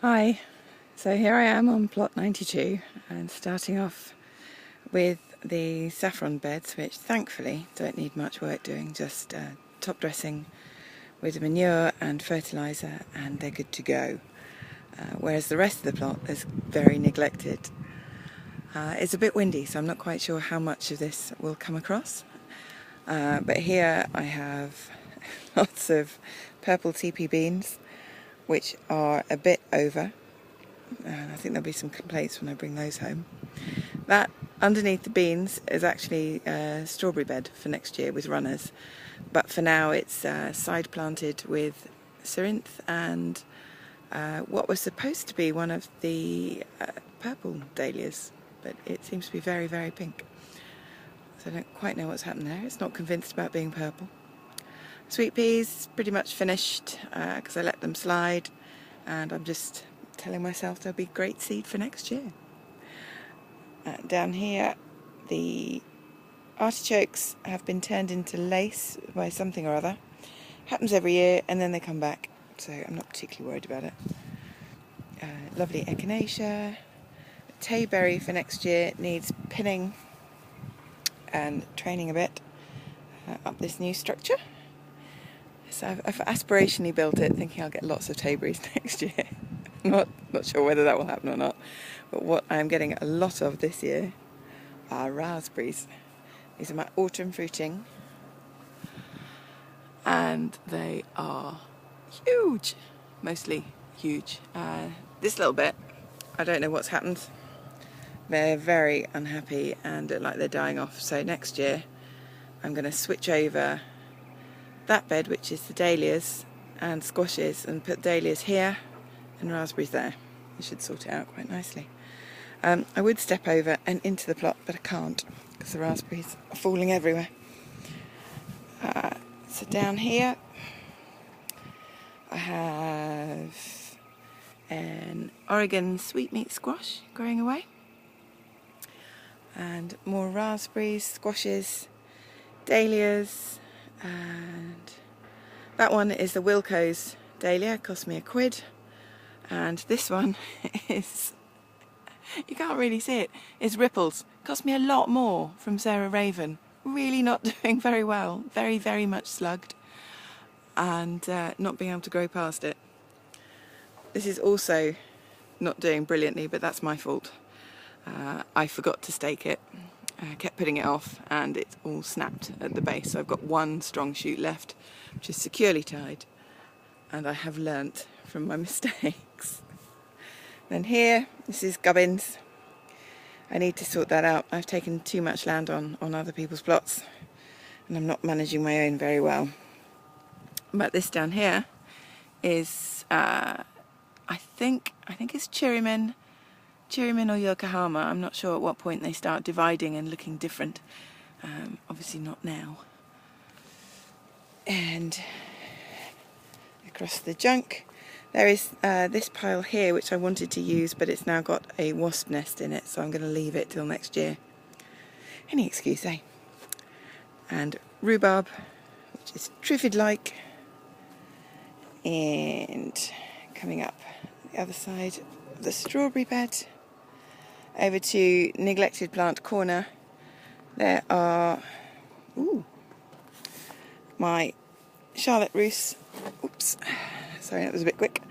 Hi, so here I am on plot 92 and starting off with the saffron beds, which thankfully don't need much work doing, just top dressing with manure and fertiliser and they're good to go. Whereas the rest of the plot is very neglected. It's a bit windy, so I'm not quite sure how much of this will come across. But here I have lots of purple TP beans, which are a bit over. And I think there'll be some complaints when I bring those home. That underneath the beans is actually a strawberry bed for next year with runners, but for now it's side planted with Cerinthe and what was supposed to be one of the purple dahlias, but it seems to be very, very pink. So I don't quite know what's happened there. It's not convinced about being purple. Sweet peas pretty much finished because I let them slide, and I'm just telling myself they'll be great seed for next year. Down here the artichokes have been turned into lace by something or other. Happens every year and then they come back, so I'm not particularly worried about it. Lovely echinacea. Tayberry for next year needs pinning and training a bit up this new structure. So I've aspirationally built it thinking I'll get lots of tayberries next year. Not sure whether that will happen or not, but what I'm getting a lot of this year are raspberries. These are my autumn fruiting and they are huge, mostly huge. This little bit, I don't know what's happened. They're very unhappy and look like they're dying off, so next year I'm going to switch over that bed, which is the dahlias and squashes, and put dahlias here and raspberries there. It should sort it out quite nicely. I would step over and into the plot, but I can't because the raspberries are falling everywhere. So down here I have an Oregon sweetmeat squash growing away, and more raspberries, squashes, dahlias, and that one is the Wilko's dahlia, cost me £1, and this one is, you can't really see it, it's Ripples, cost me a lot more, from Sarah Raven. Really not doing very well, very, very much slugged, and not being able to grow past it. This is also not doing brilliantly, but that's my fault. I forgot to stake it. I kept putting it off and it's all snapped at the base, so I've got one strong shoot left which is securely tied, and I have learnt from my mistakes. Then here, this is gubbins. I need to sort that out. I've taken too much land on other people's plots and I'm not managing my own very well. But this down here is I think it's Chirimin or Yokohama. I'm not sure at what point they start dividing and looking different. Obviously not now. And across the junk there is this pile here which I wanted to use, but it's now got a wasp nest in it, so I'm going to leave it till next year. Any excuse, eh? And rhubarb, which is triffid-like. And coming up the other side of the strawberry bed, over to neglected plant corner, there are my Charlotte Russe, oops, sorry that was a bit quick,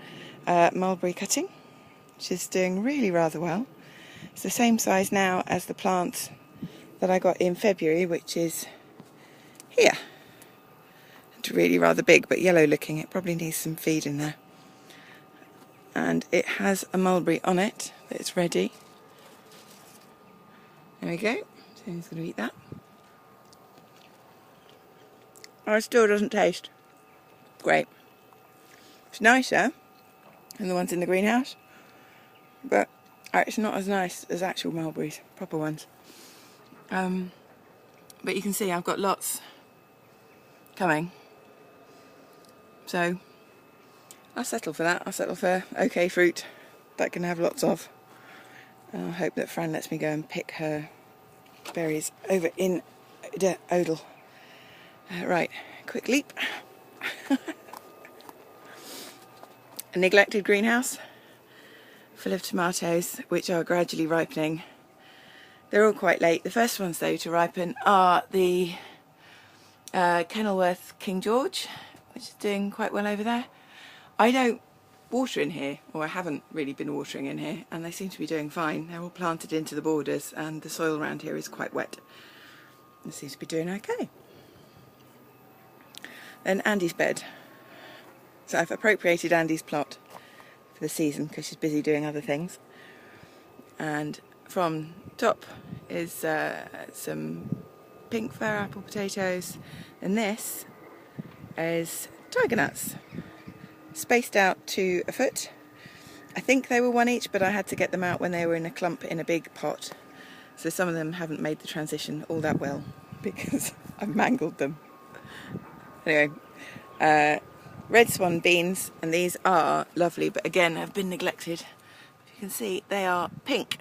mulberry cutting, which is doing really rather well. It's the same size now as the plant that I got in February, which is here. It's really rather big but yellow looking, it probably needs some feed in there. And it has a mulberry on it that it's ready. There we go, so he's going to eat that. Oh, it still doesn't taste great. It's nicer than the ones in the greenhouse, but it's not as nice as actual mulberries, proper ones. But you can see I've got lots coming, so I'll settle for that. I'll settle for okay fruit that I can have lots of. And I'll hope that Fran lets me go and pick her berries over in De Odel. Right, quick leap. A neglected greenhouse. full of tomatoes which are gradually ripening. They're all quite late. The first ones though to ripen are the Kenilworth King George, which is doing quite well over there. I don't water in here, or I haven't really been watering in here, and they seem to be doing fine. They're all planted into the borders and the soil around here is quite wet. It seems to be doing okay. Then Andy's bed. So I've appropriated Andy's plot for the season because she's busy doing other things. And from top is some pink fir apple potatoes, and this is tiger nuts, spaced out to a foot. I think they were one each, but I had to get them out when they were in a clump in a big pot. So some of them haven't made the transition all that well because I've mangled them. Anyway, red swan beans, and these are lovely, but again have been neglected. If you can see, they are pink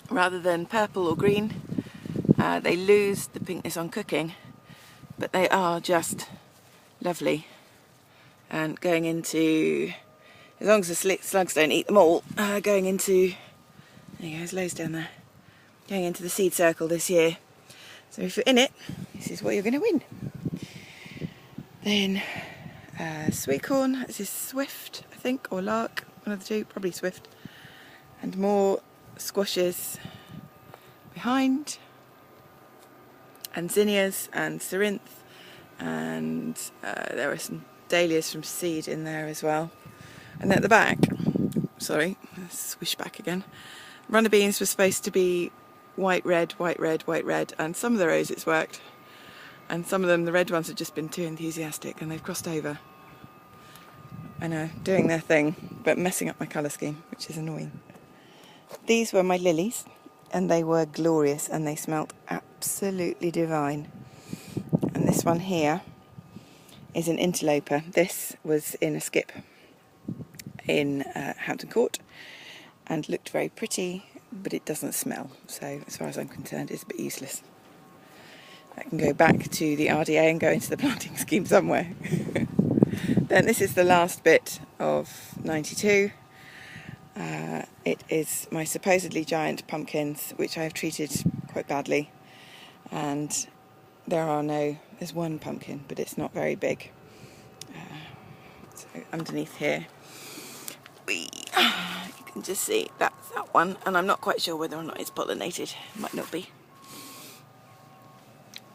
rather than purple or green. They lose the pinkness on cooking, but they are just lovely. And going into, as long as the slugs don't eat them all, going into, there you go, there's loads down there, going into the seed circle this year. So if you're in it, this is what you're going to win. Then sweet corn, this is swift, I think, or lark, one of the two, probably swift. And more squashes behind, and zinnias and cerinthe, and there are some dahlias from seed in there as well. And at the back, sorry, let's swish back again, runner beans were supposed to be white red, white red, white red, and some of the rows it's worked, and some of them, the red ones, have just been too enthusiastic and they've crossed over. I know, doing their thing, but messing up my colour scheme, which is annoying. These were my lilies, and they were glorious, and they smelt absolutely divine. And this one here is an interloper. This was in a skip in Hampton Court and looked very pretty, but it doesn't smell, so as far as I'm concerned it's a bit useless. I can go back to the RDA and go into the planting scheme somewhere. Then this is the last bit of 92. It is my supposedly giant pumpkins, which I have treated quite badly, and there's one pumpkin, but it's not very big. So underneath here, you can just see that's that one, and I'm not quite sure whether or not it's pollinated. It might not be.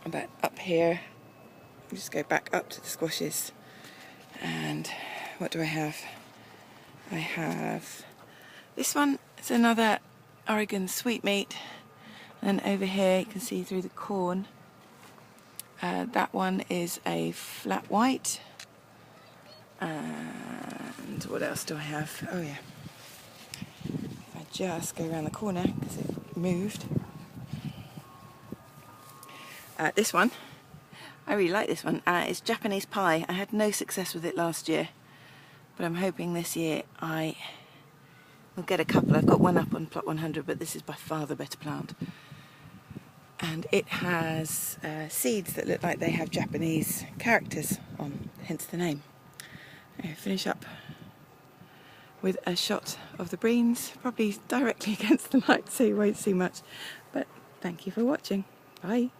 But up here, just go back up to the squashes, and what do I have? I have this one. It's another Oregon sweetmeat, and then over here you can see through the corn. That one is a flat white, and what else do I have? Oh yeah, if I just go around the corner because it moved. This one, I really like this one. It's Japanese pie. I had no success with it last year, but I'm hoping this year I will get a couple. I've got one up on plot 100, but this is by far the better plant. And it has seeds that look like they have Japanese characters on, hence the name. I'll finish up with a shot of the greens, probably directly against the light so you won't see much, but thank you for watching. Bye.